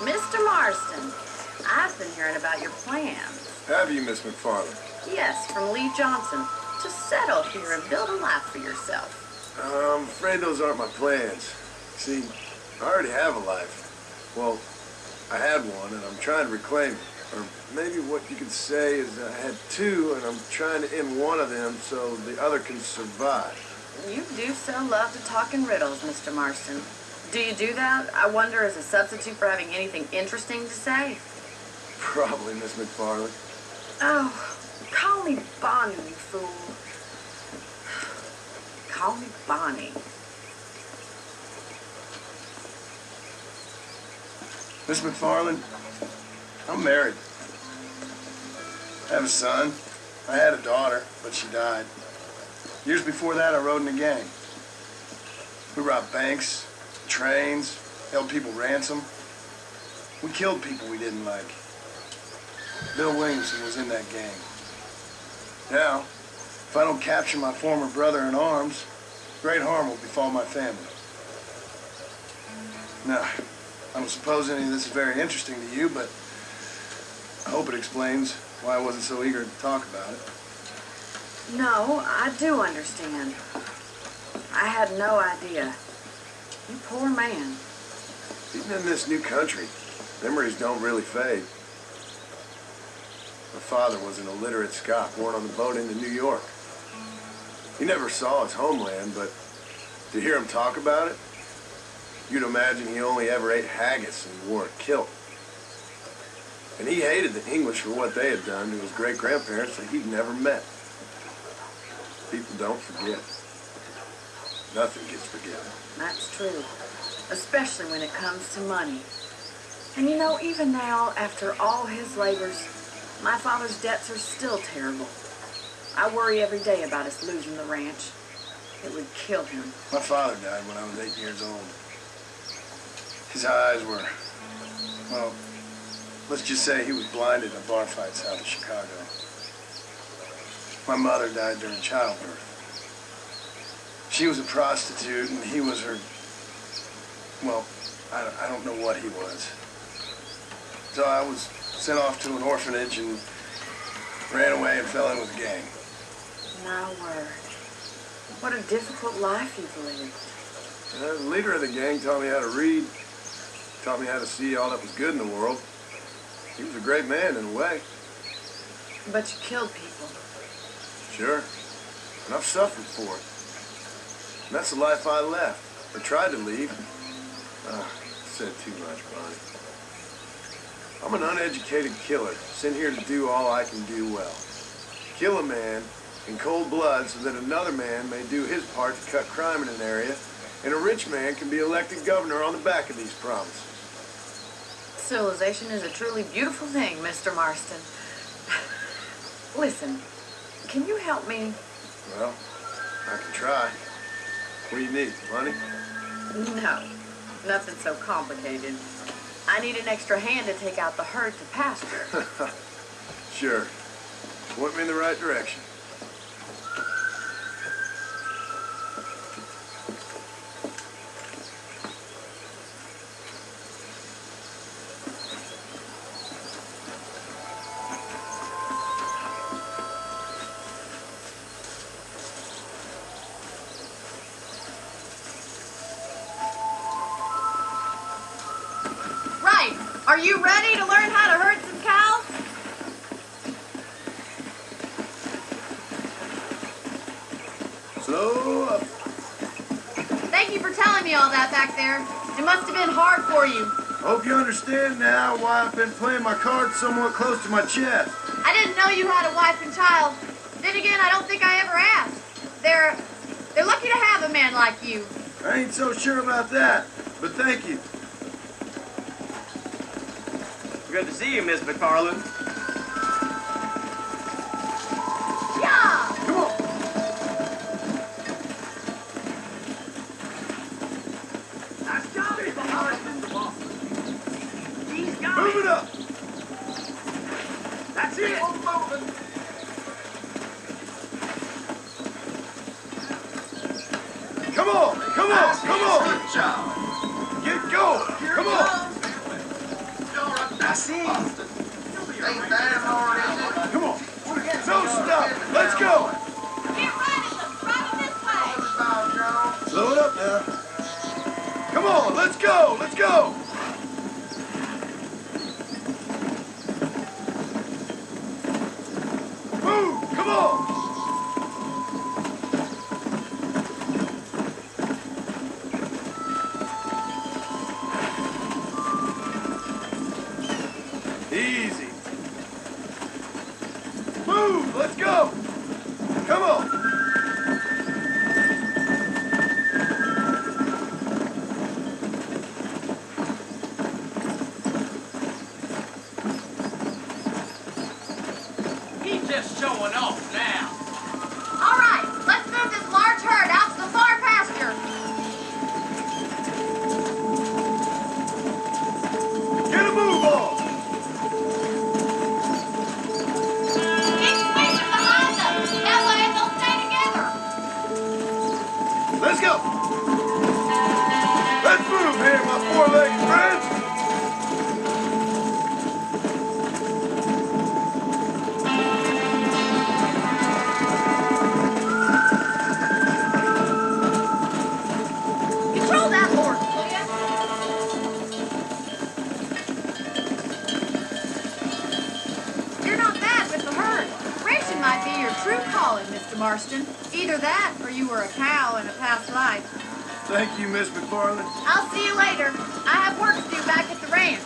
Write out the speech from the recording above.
Mr. Marston, I've been hearing about your plans. Have you, Miss McFarland? Yes, from Lee Johnson. To settle here and build a life for yourself. I'm afraid those aren't my plans. See, I already have a life. Well, I had one, and I'm trying to reclaim it. Or maybe what you could say is I had two, and I'm trying to end one of them so the other can survive. You do so love to talk in riddles, Mr. Marston. Do you do that, I wonder, as a substitute for having anything interesting to say? Probably, Miss McFarland. Oh, call me Bonnie, you fool. Call me Bonnie. Miss McFarland, I'm married. I have a son. I had a daughter, but she died. Years before that, I rode in a gang. We robbed banks, trains, held people ransom. We killed people we didn't like. Bill Williamson was in that gang. Now, if I don't capture my former brother in arms, great harm will befall my family. Now, I don't suppose any of this is very interesting to you, but I hope it explains why I wasn't so eager to talk about it. No, I do understand. I had no idea. You poor man. Even in this new country, memories don't really fade. My father was an illiterate Scot born on the boat into New York. He never saw his homeland, but to hear him talk about it, you'd imagine he only ever ate haggis and wore a kilt. And he hated the English for what they had done to his great-grandparents that he'd never met. People don't forget. Nothing gets forgiven. That's true. Especially when it comes to money. And you know, even now, after all his labors, my father's debts are still terrible. I worry every day about us losing the ranch. It would kill him. My father died when I was 8 years old. His eyes were, well, let's just say he was blinded in a bar fight south of Chicago. My mother died during childbirth. She was a prostitute, and he was her, well, I don't know what he was. So I was sent off to an orphanage and ran away and fell in with a gang. My word. What a difficult life you've lived. The leader of the gang taught me how to read, taught me how to see all that was good in the world. He was a great man in a way. But you killed people. Sure. And I've suffered for it. And that's the life I left, or tried to leave. Said too much, Bonnie. I'm an uneducated killer, sent here to do all I can do well. Kill a man in cold blood so that another man may do his part to cut crime in an area, and a rich man can be elected governor on the back of these promises. Civilization is a truly beautiful thing, Mr. Marston. Listen, can you help me? Well, I can try. What do you need, money? No, nothing so complicated. I need an extra hand to take out the herd to pasture. Sure. Point me in the right direction. Are you ready to learn how to herd some cows? Slow up. Thank you for telling me all that back there. It must have been hard for you. Hope you understand now why I've been playing my cards somewhat close to my chest. I didn't know you had a wife and child. Then again, I don't think I ever asked. They're lucky to have a man like you. I ain't so sure about that, but thank you. Good to see you, Miss McFarland. Yeah! Come on. Nice job, Miss McFarland. He's got Move it up. That's it. Come on. Come on. Come on. Good job. Get going. Come on. see. Ain't that hard, is it? Come on. No stop. Let's go. Get ready, running this way. Slow it up now. Come on, let's go. Let's go. Move. Come on. Easy. Move! Let's go! Come on! He's just showing off now. All right, let's move this large herd out to the far pasture. Get a move on! Keep squeezing behind them. That way they'll stay together. Let's go! Let's move here, my four-legged friends! Control that horse, will ya? You're not bad with the herd. Ranching might be your true calling, Mr. Marston. Either that, or you were a cow in a past life. Thank you, Miss McFarland. I'll see you later. I have work to do back at the ranch.